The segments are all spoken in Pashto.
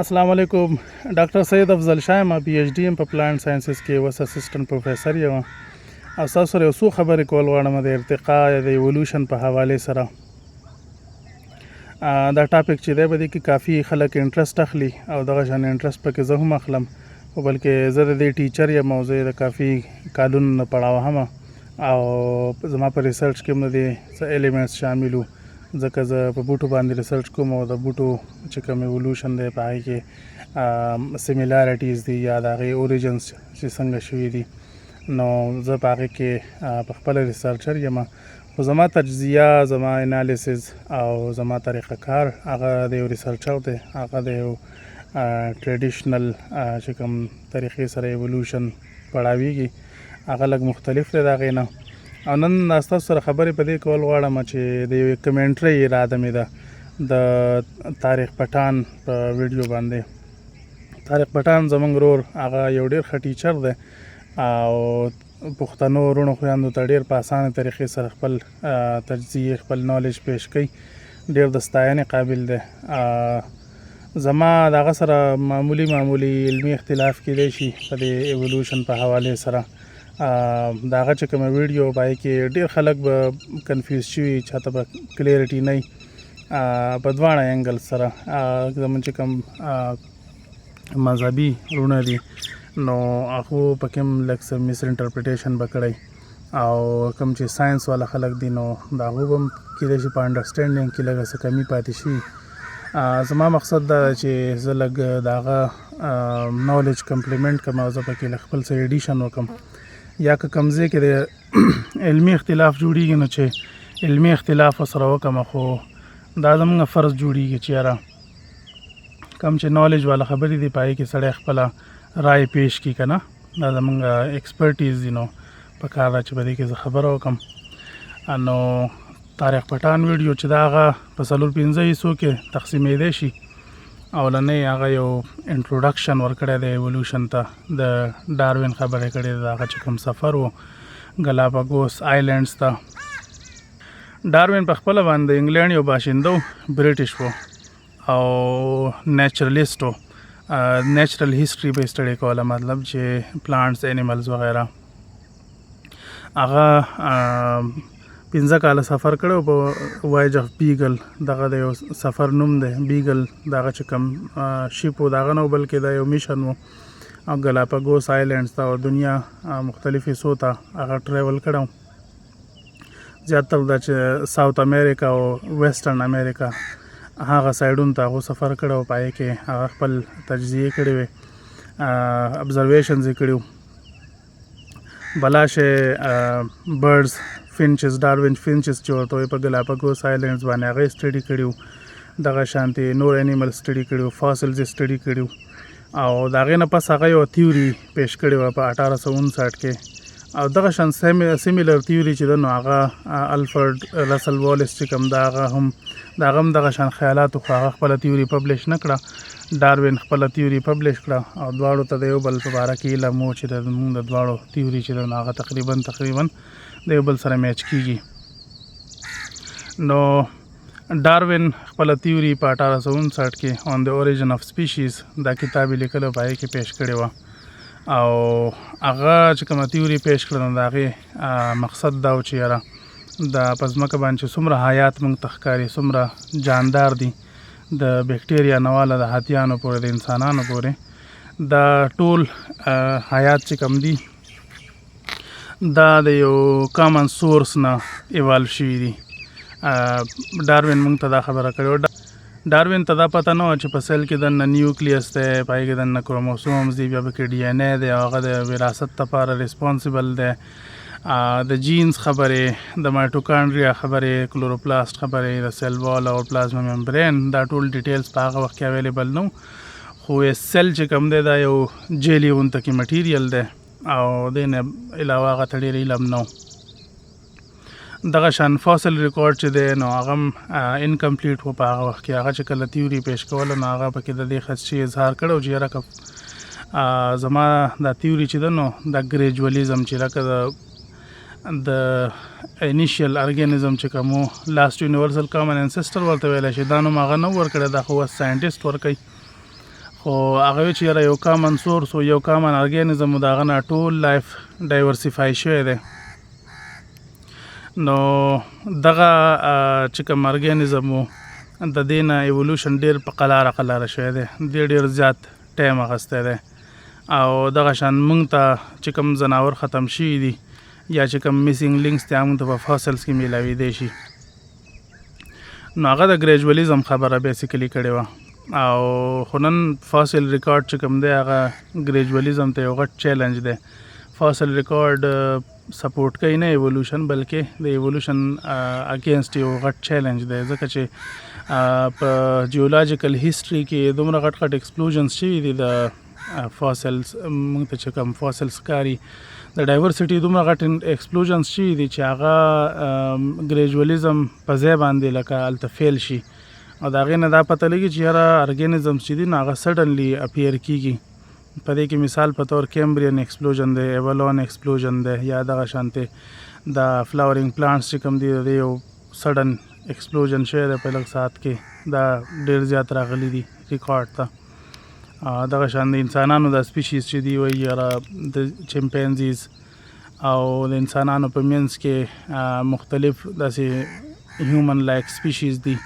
السلام علیکم. ډاکټر سید افضل شاه یم، پی ایچ ډي یم په پلانټ ساینسز کې، اوس اسسټنټ پروفیسر یم. او تاسو سره یو څو خبرې کول غواړم د ارتقا یا د ایولوشن په حوالې سره. دا ټاپک چې دی په دې کې کافي خلک انټرسټ اخلي او دغه شان انټرسټ پکې زه هم اخلم، خو بلکې زه د دې ټیچر یم او زه د کافي کالونو نه پړاو هم او زما په ریسرچ کې هم د دې څه ایلیمنټس شامل وو، ځکه زه په بوټو باندې ریسرچ کوم او د بوټو چې کوم ایولوشن دی په هغې کې سیمیلاریټیز دي یا د هغې اوریجنس چې څنګه شوي دي، نو زه په هغې کې په خپله ریسرچر یم. خو زما تجزیه، زما انالیسز او زما طریقه کار هغه د یو ریسرچر دی، هغه د یو ټریډیشنل چې کوم طریقې سره ایولوشن پړاویږي هغه لږ مختلف دی د هغې نه. او نن ستاسو سره خبرې په دې کول غواړم چې د یوې کمنټرۍ اراده مې ده د طارق پټان په ویډیو باندې. طارق پټان زموږ ورور، هغه یو ډېر ښه ټیچر دی او پښتنو وروڼو خویندو ته ډېر په اسانه طریقې سره خپل تجزیې، خپل نالج پیش کوي، ډېر د ستاینې قابل دی. زما د هغه سره معمولي علمي اختلاف کیدی شي په دې ایولوشن په حوالې سره. د هغه چې کومه ویډیو په هغې کې ډېر خلک به کنفیوز شوي، چاته به کلیرټي نه وي په دواړه اینګل سره. زموږ چې کوم مذهبي وروڼه دي نو هغو پکې هم لږ څه مس انټرپریټیشن به کړی، او کوم چې ساینس والا خلک دي نو د هغو به هم کیدای شي په انډرسټینډینګ کې لږ څه کمی پاتې شي. زما مقصد دا ده چې زه لږ د هغه نالج کمپلیمنټ کړم او زه پکې لږ خپل څه ایډیشن وکړم، یا که کوم ځای کې د علمي اختلاف جوړیږي نو چې علمي اختلاف ورسره وکړم، خو دا زموږ فرض جوړیږي چې یاره کوم چې نالج والا خبرې دي په هغې کې سړی خپله رای پیش کړي که نه، دا زموږ ایکسپرټیز دي، نو په کار ده چې په دې کې زه خبره وکړم. نو طارق پټان ویډیو چې دا هغه په 4-5 حصو کې تقسیمېدی شي. اولنۍ هغه یو انټروډکشن ورکړی دی ایولوشن ته، د ډاروین خبرې کړې ده، هغه چې کوم سفر و ګلاپاګوس آیلینډز ته. ډاروین په خپله باندې انګلینډ یو باشنده و، برټش و او نیچرلیسټ و، نیچرل هیسټري به یې سټډي کوله، مطلب چې پلانټس، اینیملز وغیره. هغه 15 کاله سفر کړی په وایج اف بیګل، دغه د یو سفر نوم دی بیګل، دغه چې کوم شیپ و د هغه نه و، بلکې دا یو میشن و او ګلاپاګوس آیلینډز ته او دنیا مختلف حصو ته هغه ټریول کړی و. زیاتره دا چې ساوت امریکا او ویسټرن امریکا هغه سایډونو ته هغو سفر کړی و، په هغې کې هغه خپل تجزیې کړې وې، ابزرویشنز یې کړي وو. بلاشه برډز، فینچز، ډاروین فینچز چې ورته وایي، په ګلاپاګوس آیلینډز باندې هغه یې سټډي کړي وو. دغه شانتې نور انیمل سټډي کړي وو، فاسلز یې سټډي کړي وو. او د هغې نه پس هغه یو تیوري پیش کړې وه په 1859 کې. او دغه شان سیمیلر تیوري چې ده نو هغه الفرډ رسل والیس چې کوم ده، هغه هم دغه شان خیالاتو، خو هغه خپله تیوري پبلش نه کړه. ډاروین خپله تیوري پبلش کړه او دواړو ته د یو بل په باره کې علم و چې زموږ د دواړو تیوري چې ده نو هغه تقریبا د یو بل سره میچ کیږي. نو ډاروین خپله تیوري په 1859 کې آن د اوریجن اف سپیشیز دا کتاب یې لیکلی په هغې کې پیش کړې وه. او هغه چې کومه تیوري پیش کړه نو د هغې مقصد دا و چې یاره دا په ځمکه باندې چې څومره حیات موږ ته ښکاري، څومره جاندار دي، د بیکټیریا نه واله د هاتیانو پورې، د انسانانو پورې، دا ټول حیات چې کوم دي دا د یو کامن سورس نه ایوالو شوي دي. ډاروین موږ ته دا خبره کړې وه. ډاروین ته دا پته نه وه چې په سیل کې دننه نیوکلیس دی، په هغې کې دننه کروموسومز دي، بیا پکې ډي این اے دی او هغه د وراثت لپاره ریسپانسیبل دی. د جینز خبرې، د مایټوکانډریا خبرې، کلوروپلاست خبرې، د سیل وال او پلازما ممبرین، دا ټول ډیټیلز په هغه وخت کې اویلیبل نه و. خو سیل چې کوم دی دا یو جیلي غونته کې مټیریل دی او دې نه علاوه هغه ته ډېر علم نه و. دغه شان فاسل ریکارډ چې دی نو هغه هم انکمپلیټ و په هغه وخت کې. هغه چې کله تیوري پیش کوله نو هغه پکې د دې خدشې اظهار کړی و چې یاره که زما دا تیوري چې ده نو دا ګریجولیزم چې لکه د انیشیل ارګانیزم چې کوم لاست یونیورسل کامن انسیسټر ورته ویلی شي، دا نوم هغه نه ورکړی، دا خو اوس ساینټسټ ورکوي. خو هغه وی چې یاره یو کامن سورس او یو کامن ارګینزم د هغه نه ټول لایف ډایورسیفای شوی دی. نو دغه چې کوم ارګینزم و د دې نه ایولوشن ډېر په قلاره شوی دی، ډېر زیات ټایم اخیستی دی او دغه شان موږ ته چې کوم ځناور ختم شوي دي یا چې کوم میسینګ لینکس دي موږ ته په فاسلز کې میلاویدی شي. نو هغه د ګریجولیزم خبره بیسیکلی کړې وه او خو نن فاسل ریکارډ چې کوم دی هغه ګریجولیزم ته یو غټ چیلنج دی. فاسل ریکارډ سپورټ کوي نه ایولوشن، بلکې د ایولوشن اگینسټ یو غټ چیلنج دی، ځکه چې په جیولوجیکل هیسټري کې دومره غټ ایکسپلوژنز شوي دي د فاسلز، موږ ته چې کوم فاسلز ښکاري د ډایورسټي دومره غټ ایکسپلوژنز شوي دي چې هغه ګریجولیزم په ځای باندې لکه هلته فیل شي او د هغې نه دا پته لګي چې یاره ارګینزمز چې دي نو هغه سډنلی اپیر کیږي. په دې کې مثال په طور کیمبریان ایکسپلوژن دی، ایولون ایکسپلوژن دی، یا دغه شانتې د فلاورینګ پلانټس چې کوم دي د دې یو سډن ایکسپلوژن شوی دی په لږ ساعت کې، دا ډېر زیات راغلی دي ریکارډ ته. دغه شان د انسانانو د سپیشیز چې دي وایي یاره د چمپینزیز او د انسانانو په منځ کې مختلف داسې هیومن لایک سپیشیز دي،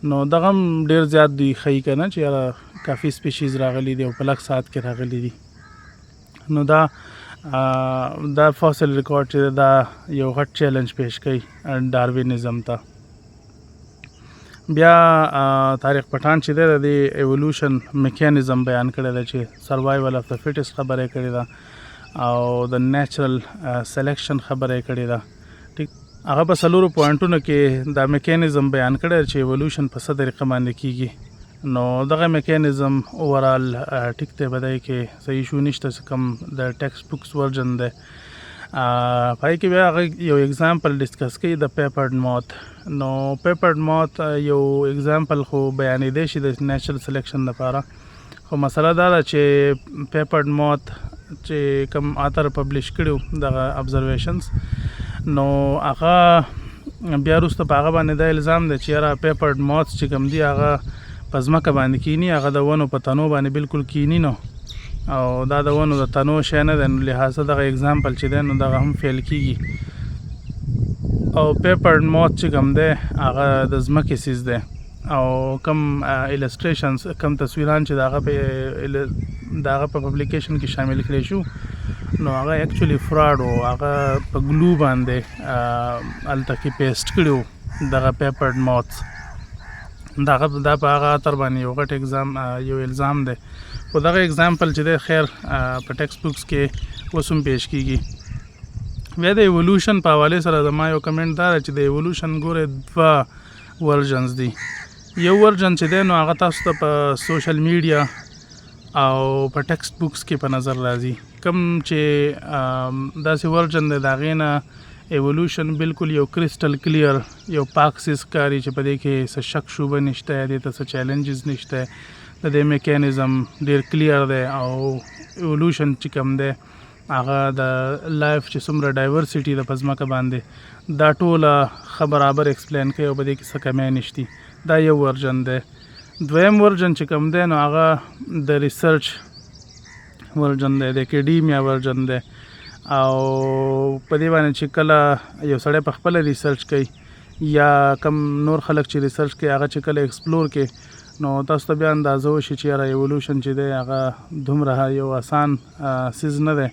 نو دغه هم ډېر زیات دوی ښیي که نه چې یاره کافي سپیشیز راغلي دي او په لږ ساعت کې راغلي دي. نو دا فاسل ریکارډ چې دا یو غټ چیلنج پیش کوي ډاروینزم ته. بیا طارق پټان چې دی د دې ایولوشن میکانیزم بیان کړی دی چې سروایول اف د فټس خبره یې کړې ده او د نیچرل سلیکشن خبره یې کړې ده. ټیک هغه په څلورو پوینټونو کې دا میکانیزم بیان کړی چې ایولوشن په څه طریقه باندې کیږي. نو دغه میکانیزم اوورال ټیک دی، په دې کې څه ایشو نشته، څه کوم د ټیکسټ بکس ورژن دی. پای کې بیا هغه یو اگزامپل ډسکس کوي د پیپرډ موت. نو پیپرډ موت یو اگزامپل خو بیانېدی شي د نیچرل سلیکشن لپاره، خو مسله دا ده چې پیپرډ موت چې کوم آتر پبلش کړي دغه ابزرویشنز، نو هغه بیا وروسته په هغه باندې دا الزام دی چې یاره پیپرډ موت چې کوم دي هغه په ځمکه باندې کینی، هغه د ونو په تنو باندې بالکل کینی نو، او دا د ونو د تنو شی نه دی، نو لحاظه دغه اگزامپل چې دی نو دغه هم فیل کیږي. او پیپرډ موت چې کوم دی هغه د ځمکې سیز دی او کم السټریشنز کم تصویران چې د هغه په پبلیکیشن کې شامل کړی شو نو هغه اکچولی فراډ و، هغه په ګلو باندې هلته کې پیسټ کړي وو دغه پیپرډ موتس. دا په هغه اتر باندې یو غټ یو الزام دی، خو دغه اگزامپل چې دی خیر په ټیکسټ بکس کې اوس هم پیش کیږي. بیا د ایولوشن په حوالې سره زما یو کمنټ دا دی چې د ایولوشن ګورې دوه ورژنز دي. یو ورژن چې دی نو هغه تاسو ته په سوشل میډیا او په ټیکسټ بکس کې په نظر راځي، کوم چې داسې ورژن دی د هغې نه ایولوشن بالکل یو کرسټل کلیر یو پاک سیز کاري چې په دې کې څه شک شوبه نشته، دې ته څه چیلنجز نشته، د دې میکانیزم ډېر کلیر دی. او ایولوشن چې کوم دی هغه د لایف چې څومره ډایورسټي ده په ځمکه باندې دا ټوله برابر ایکسپلین کوي او په دې کې څه کمی نشتی. دا یو ورژن دی. دویم ورژن چې کوم دی نو هغه د ریسرچ ورژن دی، د اکیډیمیا ورژن دی، او په دې باندې چې کله یو سړی په خپله ریسرچ کوي یا کم نور خلک چې ریسرچ کوي هغه چې کله ایکسپلور کوي نو تاسو ته بیا اندازه وشي چې یاره ایولوشن چې دی هغه دومره یو آسان سیز نه دی،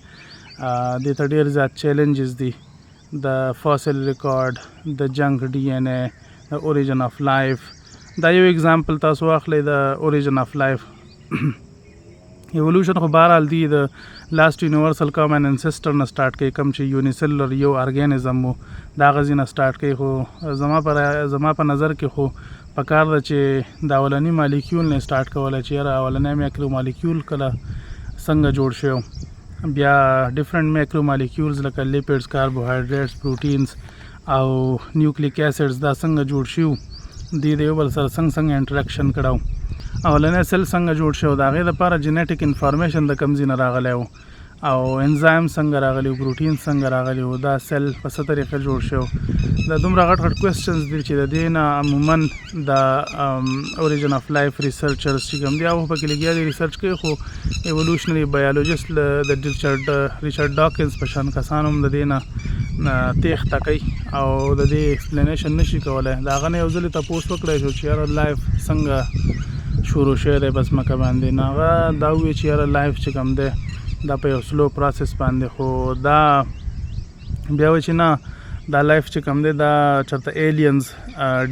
دې ته ډېر زیات چیلنجز دي. د فاسل ریکارډ، د جنک ډي این اے، د اوریجن آف لایف. دا یو اگزامپل تاسو واخلئ د اوریجن آف لایف. ایولوشن خو بهرحال دی د لاست یونیورسل کامن انسیسټر نه سټارټ کوي، کوم چې یونیسلر یو ارګینزم و د هغه ځای نه سټارټ کوي. خو زما په نظر کې خو پکار ده چې د اولني مالیکیول نه سټارټ کولی چې یاره اولنی میکرو مالیکیول کله څنګه جوړ شوی، بیا ډفرنٹ میکرو مالیکیولز لکه لیپیډز، کاربوهایډریټس، پروټینز او نیوکلیک ایسیډز دا څنګه جوړ شوي، دوی د یو بل سره څنګه انټریکشن کړی، اولنی سیل څنګه جوړ شو، د هغې دپاره جینیټیک انفارمیشن د کوم ځای نه راغلی و، او انزایم څنګه راغلی و، پروټین څنګه راغلی و، دا سیل په څه طریقه جوړ شو، دا دومره غټ غټ کوېسچنز دي چې د دې نه عموما د اوریجن آف لایف ریسرچرز چې کوم دي هغه پکې لګیا دي ریسرچ کوي، خو ایولوشنري بایولوجسټ د ریچارډ ډاکنز په شان کسان هم د دې نه تېښته کوي او د دې ایکسپلینیشن نشي کولی. د هغه نه یو ځل یې تپوس وکړی شو چې یاره لایف څنګه شروع شوی دی په ځمکه باندې، نو هغه دا ووایي چې یاره لایف چې کوم دی دا په یو سلو پروسس باندې، خو دا بیا وایي چې نه دا لایف چې کوم دی دا چېرته ایلینز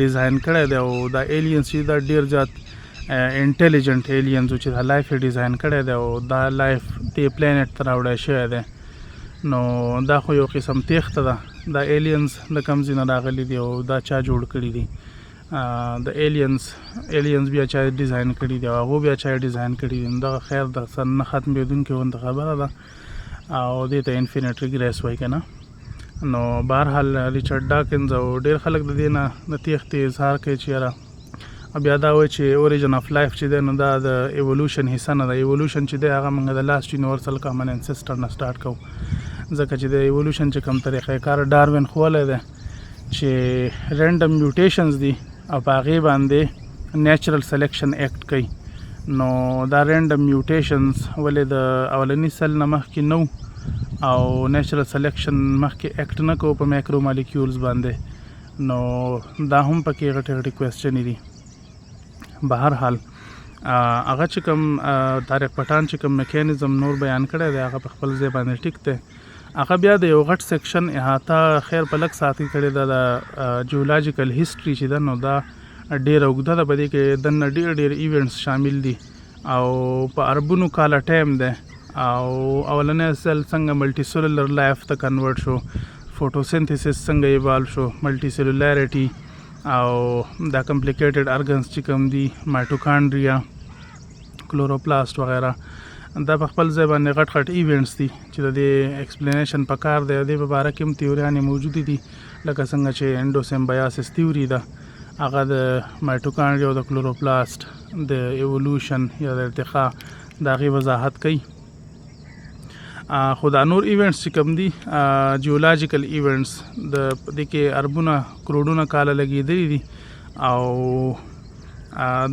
ډیزاین کړی دی او دا ایلینز چې دا ډېر زیات انټیلیجنټ ایلینز چې دا لایف یې ډیزاین کړی دی او دا لایف دې پلانټ ته راوړی شوی دی. نو دا خو یو قسم تېښته ده، دا ایلینز د کوم ځای نه راغلي دي او دا چا جوړ کړي دي. د ایلینز بیا چا ډیزاین کړي دي او هغو بیا چا ډیزاین کړي دي. نو دغه خیر د سر نه ختمېدونکې غوندې خبره ده او دې ته انفینټ ریګریس وایي که نه. نو بهرحال ریچارډ ډاکنز او ډېر خلک د دې نه د تېښتې اظهار کوي چې یاره بیا دا وایي چې اوریجن آف لایف چې دی نو دا د ایولوشن حصه نه ده. ایولوشن چې دی هغه موږ د لاست یونیورسل کامن انسیسټر نه سټارټ کوو، ځکه چې د ایولوشن چې کوم طریقې کار ډاروین ښوولی دی چې رینډم میوټیشنز دي او په هغې باندې نیچرل سلیکشن ایکټ کوي. نو دا رینډم میوټیشنز ولې د اولني سل نه مخکې نه او نیچرل سلیکشن مخکې ایکټ نه کوو په مایکرو مالیکیولز باندې، نو دا هم پکې غټې غټې کوېسچنې دي. بهرحال هغه چې کوم طارق پټان چې کوم میکانیزم نور بیان کړی دی هغه په خپل ځای باندې ټیک دی. هغه بیا د یو غټ سیکشن احاطه خیر په لږ ساعت کې کړې ده د جیولوجیکل هسټري چې ده نو دا ډېره اوږده ده، په دې کې دننه ډېر ایونټس شامل دي او په اربونو کاله ټایم دی او اولنی سیل څنګه ملټي سیلولر لایف ته کنورټ شو، فوټوسنتھسس څنګه ایوالو شو، ملټي سیلولاریټي او دا کمپلیکیټډ ارګنز چې کوم دي مایټوکانډریا، کلوروپلاست وغیره، دا په خپل ځای باندې غټ غټ ایونټس دي چې د دې ایکسپلینیشن پکار دی. د دې په باره کې هم تیوریانې موجودې دي لکه څنګه چې انډوسیمبیاسس تیوري ده، هغه د مایټوکانډریا او د کلوروپلاست د ایولوشن یا د ارتقا د هغې وضاحت کوي. خو دا نور ایونټس چې کوم دي جیولوجیکل ایونټس د دې کې اربونه کروڑونه کاله لګېدلي دي او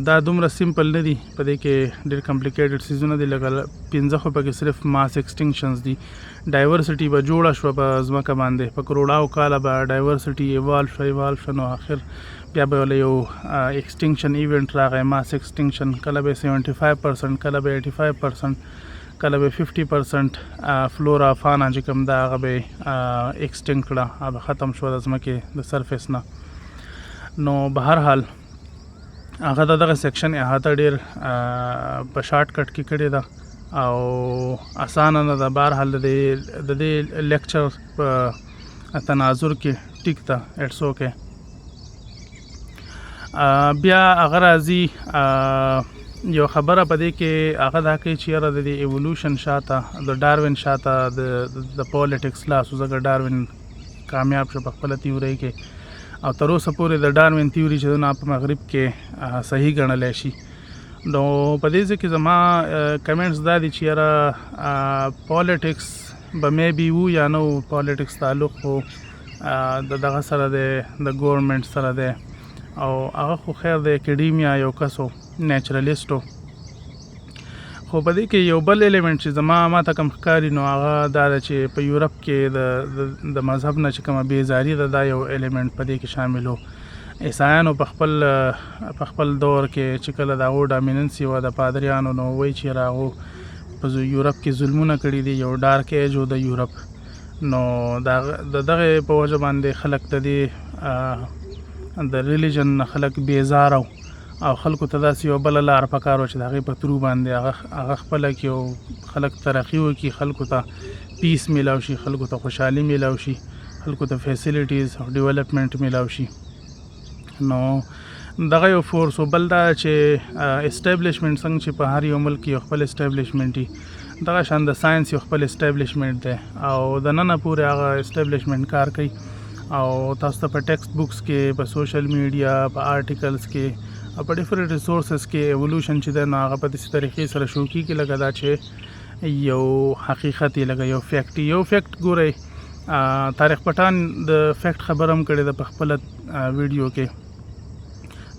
دا دومره سمپل نه دي، په دې کې ډېر کمپلیکیټډ څیزونه دي لکه 15 خو پکې صرف ماس ایکسټینکشنز دي. ډایورسټي به جوړه شوه په ځمکه باندې، په کروڑاو کاله به ډایورسټي ایوالو شوه نو آخر بیا به یو ایکسټینکشن ایونټ راغی، ماس ایکسټینکشن، کله به 75%، کله به 85%، کله به 50%. فلورا فانا چې کوم ده هغه به ایکسټینکټ کړه، هغه ختم شوه د ځمکې د سرفیس نه. نو بهرحال هغه دغه سیکشن احاطه ډېر په شارټ کټ کې کړې ده او اسانه نه ده. بهرحال د دې لیکچر په تناظر کې ټیک ده، اټس اوکے. بیا هغه راځي یو خبره په دې کې هغه دا کوي چې یاره د دې ایولوشن شاته د ډاروین شاته د پولیټکس لاس، ځکه ډاروین کامیاب شو په خپله تیورۍ کې او تر اوسه پورې د ډاروین تیوري چې نه په مغرب کې صحیح ګڼلی شي. نو په دې ځای کې زما کمنټس دا دي چې یاره پولیټکس به میبي وو یا نه وو، پولیټکس تعلق خو د دغه سره دی، د ګورنمنټ سره دی او هغه خو خیر د اکیډیمیا یو کسو نیچرلیسټو. خو په دې کې یو بل ایلیمنټ چې ما ته کوم ښکاري نو هغه دا ده چې په یورپ کې د مذهب نه چې کومه بېزاري ده دا یو ایلیمنټ په دې کې شامل و. عیسایانو په خپل دور کې چې کله د هغو ډامیننسي وه د پادریانو نو وایي چې هغو په یورپ کې ظلمونه کړي دي، یو ډارک ایج و د یورپ. نو د دغې په وجه باندې خلک د ریلیجن نه خلک بیزاره او خلکو ته داسې یو بله لار پکار وه چې د هغې په ترو باندې هغه خپله کړي او خلک ترقي وکړي، خلکو ته پیس میلاو شي، خلکو ته خوشحالي میلاو شي، خلکو ته فیسیلیټیز او ډیولپمنټ میلاو شي. نو دغه یو فورس و. بل دا چې اسټیبلیشمنټ څنګه چې په هر یو ملک یو خپل اسټیبلیشمنټ وي، دغه شان د ساینس یو خپل اسټیبلیشمنټ دی او د ننه پورې هغه اسټیبلیشمنټ کار کوي او تاسو ته په ټیکسټ بکس کې، په سوشل میډیا، په آرټیکلز کې او په ډیفرنٹ ریسورسز کې ایولوشن چې دی نو هغه په داسې طریقې سره شو کېږي لکه دا چې یو حقیقت یې، لکه یو فیکټ ګورئ طارق پټان د فیکټ خبره هم کړې ده په خپله ویډیو کې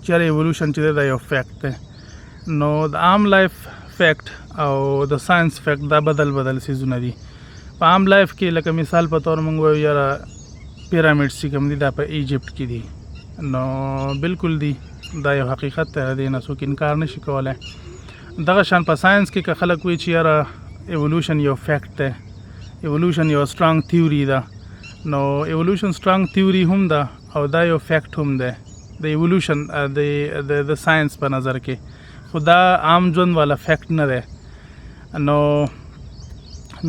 چې ایولوشن چې دا یو فیکټ دی. نو د عام لایف فیکټ او د ساينس فیکټ دا بدل سیزونه دي. په عام لایف کې لکه مثال په تور موږ وایو یاره پیرامډز چې کوم دي دا په ایجپټ کې دي. نو بالکل دي دا یو حقیقت دی، د نه څوک انکار نشي کولی. دغه شان په ساينس کې که خلک وایي چې یاره ایولوشن یو فیکټ دی، ایولوشن یو سترانګ تیوري ده، نو ایولوشن سترانګ تیوري هم ده او دا یو فیکټ هم ده د ایولوشن د ساينس په نظر کې، خو دا عام ژوند والا فیکټ نه دی. نو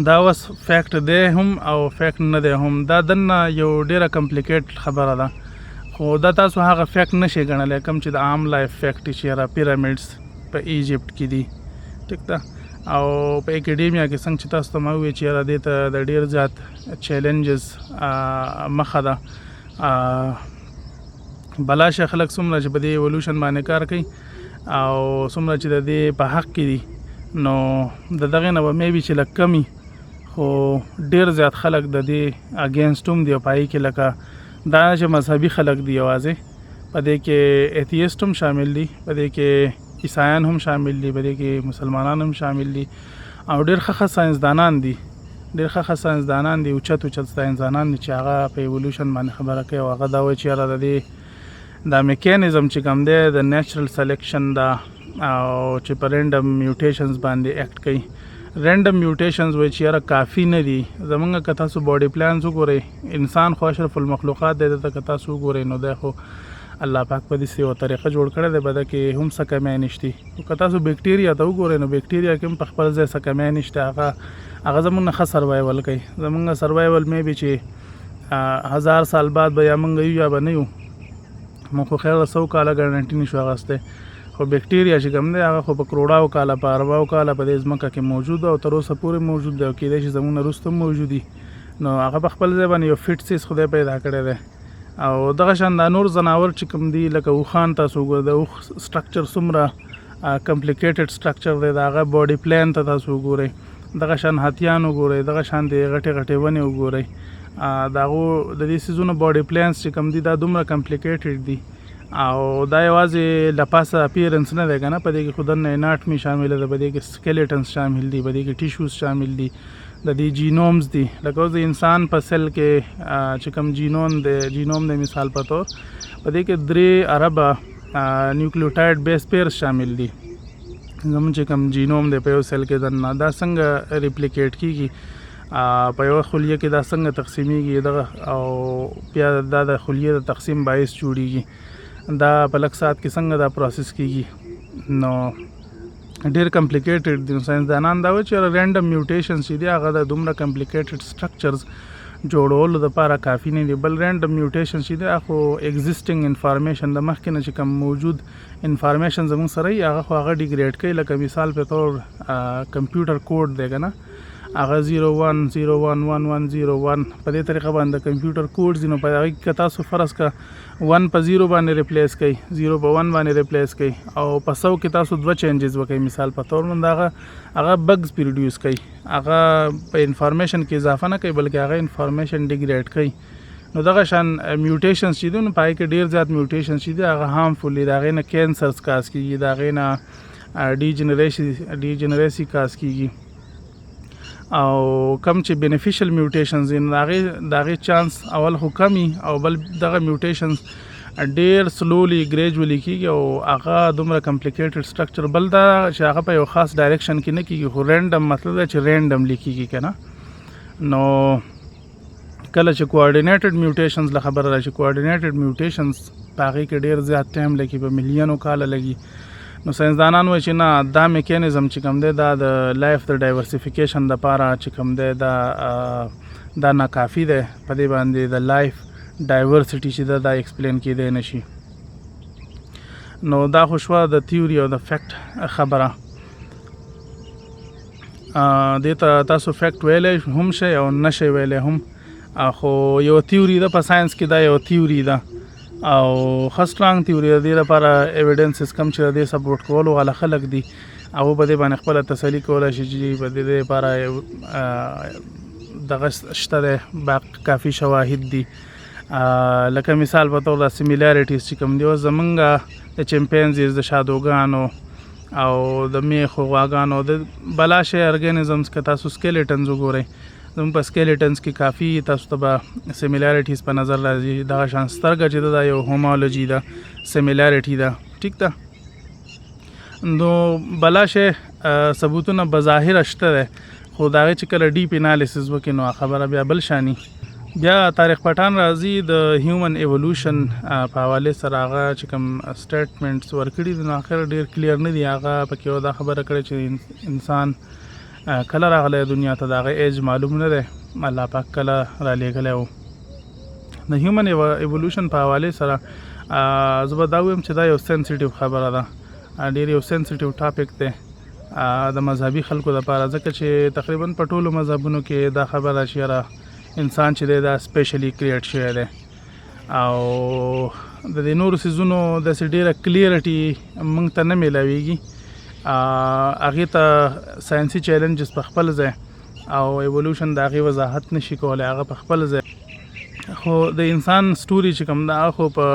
دا اوس فیکټ دی هم او فیکټ نه دی هم، دا دنه یو ډیره کمپلیکیټ خبره ده، خو دا تاسو هغه فیکټ نشئ ګڼلی کوم چې د عام لایف فیکټ چې یاره پیرامډز په ایجپټ کې دي. ټیک ده. او په اکیډیمیا کې څنګه چې تاسو ته ما وویل چې یاره دې ته د ډېر زیات چیلنجز مخه ده. بلاشه خلک څومره چې په دې ایولوشن باندې کار کوي او څومره چې د دې په حق کې دي، نو د دغې نه به میبي چې لږ کمی، خو ډېر زیات خلک د دې اګینسټ هم دي او په هغې کې لکه دا چې مذهبي خلک دي یوازې، په دې کې ایتیسټ هم شامل دي، په دې کې عیسایان هم شامل دي، په دې کې مسلمانان هم شامل دي او ډېر ښه ساینسدانان دي، ډېر ښه ساینسدانان دي، اوچت ساینسدانان دي چې هغه په ایولوشن باندې خبره کوي او هغه دا وایي چې یاره د دې دا میکانیزم چې کوم دی د نیچرل سلیکشن دا او چې په رینډم میوټیشنز باندې اکټ کوي. رینډم میوټیشنز وایي چې یاره کافي نه دي. زمونږ که تاسو باډي پلانز وګورئ، انسان خو اشرف المخلوقات دی، دته که تاسو وګورئ نو دی خو الله پاک په داسې یوه طریقه جوړ کړی دی بده کې هم څه کمی نشته. که تاسو بیکټیریا ته وګورئ نو بیکټیریا کې هم په خپل ځای څه کمی نشته، هغه زمونږ نه ښه سروایول کوي. زمونږ سروایول میبي چې 1000 سال بعد به یا موږ یو یا به نه یو، موږ خو خیر 100 کاله ګارنټي نشو اخیستی، خو بیکټیریا چې کوم دی هغه خو په کروڑاو کاله په ارباو کاله په دې ځمکه کې موجود او تر اوسه پورې موجود دی او کیدای شي زموږ نه وروسته هم موجود وي. نو هغه په خپل ځای باندې یو فټ سیز خدای پیدا کړی دی. او دغه شان دا نور ځناور چې کوم دي لکه اوښان تاسو وګورئ، د اوښ سټرکچر څومره کمپلیکیټډ سټرکچر دی، د هغه باډي پلان ته تاسو وګورئ، دغه شان هاتیان وګورئ، دغه شان د غټې ونې وګورئ، د هغو د دې سیزونو باډي پلانس چې کوم دي دا دومره کمپلیکیټډ دي او دا یوازې له پاسه اپیرنس نه دی که نه، په دې کې خو دننه اناټمي شامله ده، په دې کې سکیلیټنز شامل دي، په دې کې ټیشوز شامل دي، د دې جینومز دي. لکه اوس د انسان په سیل کې چې کوم جینوم دی مثال په طور، په دې کې 3 اربه نیوکلیوټاید بیس پیرز شامل دي. زموږ چې کوم جینوم دی په یو سیل کې دننه دا څنګه ریپلیکیټ کیږي، په یوه خلیه کې دا څنګه تقسیمیږي دغه، او بیا دا د خلیې د تقسیم باعث جوړیږي، دا په لږ ساعت کې څنګه دا پروسس کیږي. نو ډېر کمپلیکیټډ دي. ساینسدانان دا وایي چې رینډم میوټیشنز چې دي هغه د دومره کمپلیکیټډ سټرکچرز جوړولو دپاره کافي نه دي، بل رینډم میوټیشنز چې دي هغه خو ایگزسټنګ انفارمیشن د مخکې نه چې کوم موجود انفارمیشن زموږ سره وي هغه خو هغه ډیګریډ کوي. لکه مثال په طور کمپیوټر کوډ دی که نه، هغه 01011101 په دې طریقه باندې کمپیوټر کوډز دي، نو په هغې کې تاسو فرض که 1 په 0 باندې ریپلیس کوي، 0 په 1 باندې ریپلیس کوي، او په 100 کې تاسو 2 چینجز وکړئ مثال په طور باندې، هغه بګز پروډیوس کوي، هغه په انفارمیشن کې اضافه نه کوي بلکې هغه انفارمیشن ډیګریډ کوي. نو دغه شان میوټیشنز چې دي نو په هغې کې ډېر زیات میوټیشنز چې دي هغه هارمفول دي، د هغې نه کینسرز کاز کېږي، د هغې نه ډیجنریسي کاز کېږي، او کم چې بینیفیشل میوټیشنز دي نو د هغې چانس اول خو کمی، او بل دغه میوټیشنز ډېر سلولی ګریجولي کېږي او هغه دومره کمپلیکیټډ سټرکچر. بل دا چې هغه په یو خاص ډایرکشن کې نه کېږي، خو رینډم مطلب دی چې رینډملی کېږي که نه. نو کله چې کوارډینیټډ میوټیشنز له خبره راشي، کوارډینیټډ میوټیشنز په هغې کې ډېر زیات ټایم لګي، په ملیونو کاله لګي. نو ساینسدانان وایي چې نه دا میکانیزم چې کوم دی دا د لایف د ډایورسیفیکیشن دپاره چې کوم دی دا ناکافي دی، په دې باندې د لایف ډایورسټي چې دا ایکسپلین کېدی نه شي. نو دا خو شوه د تیوري او د فیکټ خبره. دې ته تاسو فیکټ ویلی هم شئ او نه شئ ویلی هم، خو یو تیوري ده په ساینس کې، دا یو تیوري ده او ښه سټرانګ تیوري ده. دې لپاره ایویډنسز کم چې د دې سپورټ کولو والا خلک دي هغه په دې باندې خپله تسلي کولی شي چې په دې لپاره دغه شته دی کافي شواهد دي لکه مثال په توګه د سیمیلاریټیز چې کوم دی اوس زمونږ د چمپینزیز د شادوګانو او د میخو غواګانو د بلا شی ارګانیزمز که تاسو سکیلیټنز وګورئ زموږ په سکیلیټنز کې کافي تاسو ته به سیمیلاریټیز په نظر راځي دغه شان سترګه چې ده دا یو هومالوجي ده سیمیلاریټي ده ټیک ده نو بلا شی ثبوتونه بظاهره شته دی خو د هغې چې کله ډیپ انالیسز وکړي نو خبره بیا بل شاني بیا تاریخ پټان راځي د هیومن ایولوشن په حوالې سره هغه چې کوم سټیټمنټس ورکړي دي نو اخر ډېر کلیر نه دي هغه پکې یو دا خبره کړې چې انسان کله راغلی دنیا ته د هغه ایج معلوم نه دی الله پاک کله رالیږلی و د هیومن ایولوشن په حوالې سره زه به دا ویم چې دا یو سینسیټیو خبره ده ډېر یو سینسیټیو ټاپک دی د مذهبي خلکو دپاره ځکه چې تقریبا په ټولو مذهبونو کې دا خبره چې یاره انسان چې دی دا سپیشلی کریټ شوی دی او د دې نورو څیزونو داسې ډېره کلیرټي موږ ته نه میلاویږي هغې ته ساینسي چیلنجز په خپل ځای او ایولوشن د هغې وضاحت نشي کولی هغه په خپل ځای خو د انسان سټوري چې کوم ده خو په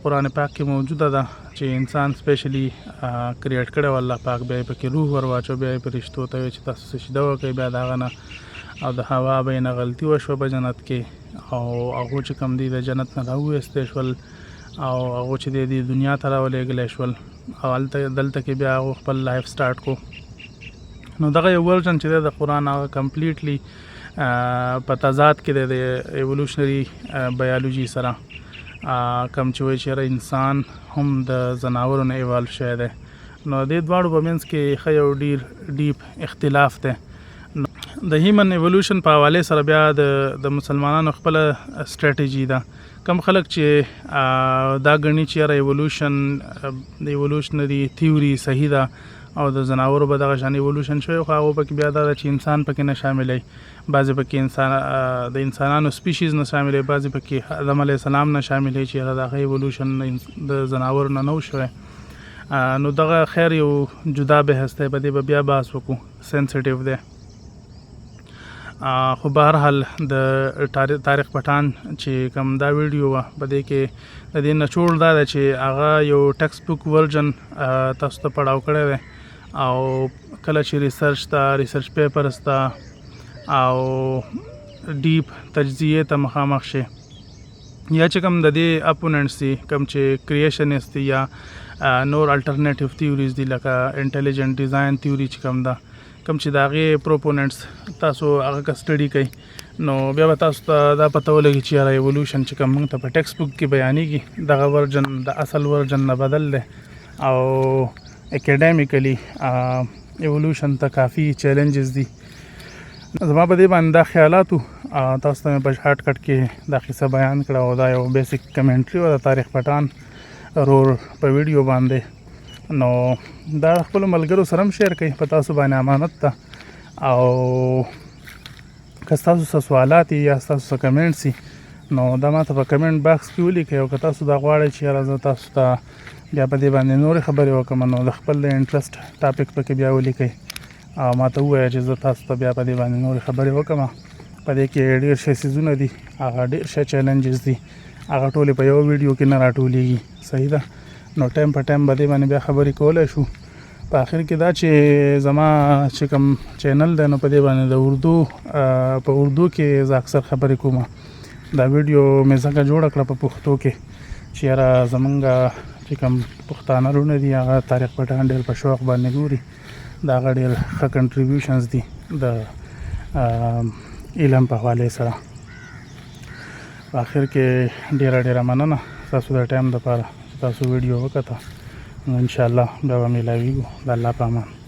قرآن پاک کې موجوده ده چې انسان سپیشلی کریټ کړی و الله پاک بیا یې پکې روح ورواچو بیا یې فرشتو ته وایي چې تاسو سجده وکړئ بیا د هغه نه او د هوا به یې نه غلطي وشوه په جنت کې او هغو چې کوم دی د جنت نه راوویستی شول او هغو چې دی دنیا ته راولېږلی شول او دلته کې بیا هغو خپل لایف سټارټ کو نو دغه یو ورژن چې دی د قرآن هغه کمپلیټلی په تضاد کې دی د ایولوشنري بیالوجي سره کم چې وایي چې انسان هم د ځناورو نه ایوالو شوی دی نو دې دواړو په منځ کې ښه یو ډېر ډیپ اختلاف دی د هیومن ایولوشن په حوالې سره بیا د مسلمانانو خپله سټریټجي ده کم خلک چې دا ګڼي چې یاره ایولوشن د ایولوشنري تیوري صحیح ده او د ځناورو به دغه شان ایولوشن شوی خو هغو پکې بیا دا ده چې انسان پکې نه شاملی بعضې پکې د انسانانو سپیشیز نه شاملی بعضې پکې آدم علیه السلام نه شاملی چې هغه د هغه ایولوشن د ځناورو نه و شوی نو دغه خیر یو جدا بحث دی په دې به بیا بحث وکړو سینسیټیو دی خو بهرحال د تاریخ پټان چې کوم دا ویډیو وه په دې کې د دې نچوړ دا ده چې هغه یو ټکسټ بک ورژن تاسو ته پړاو کړی دی او کله چې ریسرچ پیپرز ته او ډیپ تجزیې ته مخامخ شي یا چې کوم د دې اپوننټس دي کوم چې کریشنست دي یا نور الټرنیټیو تیوریز دي لکه انټیلیجنټ ډیزاین تیوري چې کوم ده کوم چې د هغې پروپوننټس تاسو هغه که سټډي کوئ نو بیا به تاسو ته دا پته ولګي چې یاره ایولوشن چې کوم موږ ته په ټکسټ بک کې بیانېږي دغه ورژن د اصل ورژن نه بدل دی او اکیډیمیکلی ایولوشن ته کافي چیلنجز دي زما په دې باندې دا خیالاتو تاسو ته مې په شارټ کټ کې دا قصه بیان کړه او دا یو بیسک کمنټري و د تاریخ پټان رور په ویډیو باندې نو دا خپلو ملګرو سره هم شیر کوئ په تاسو باندې امانت ده او که ستاسو څه سوالات یا ستاسو څه کمنټس وي نو دا ماته په کمنټ باکس کې ولیکئ او که تاسو دا غواړئ چې یاره زه تاسو ته بیا په دې باندې نورې خبرې وکړم نو د خپل د انټرسټ ټاپک پکې بیا ولیکئ او ماته ووایه چې زه تاسو ته بیا په دې باندې نورې خبرې وکړم په دې کې ډېر ښه څیزونه دي هغه ډېر ښه چیلنجز دي هغه ټولې په یو ویډیو کې نه راټولېږي صحیح ده نو ټایم په ټایم به دې باندې بیا خبرې کولی شو په آخر کې دا چې زما چې کوم چینل دی نو په دې باندې د اردو په اردو کې زه اکثر خبرې کوم دا ویډیو مې ځکه جوړه کړه په پښتو کې چې یاره زمونږ چې کوم پښتانه وروڼه دي هغه تاریخ پټان ډېر په شوق باندې ګوري د هغه ډېر ښه کنټریبیوشنز دي د علم په حوالې سره په آخر کې ډېره مننه تاسو د ټایم دپاره تاسو ویډیو وکړه نو انشاءالله بیا به میلاویږو د الله په امان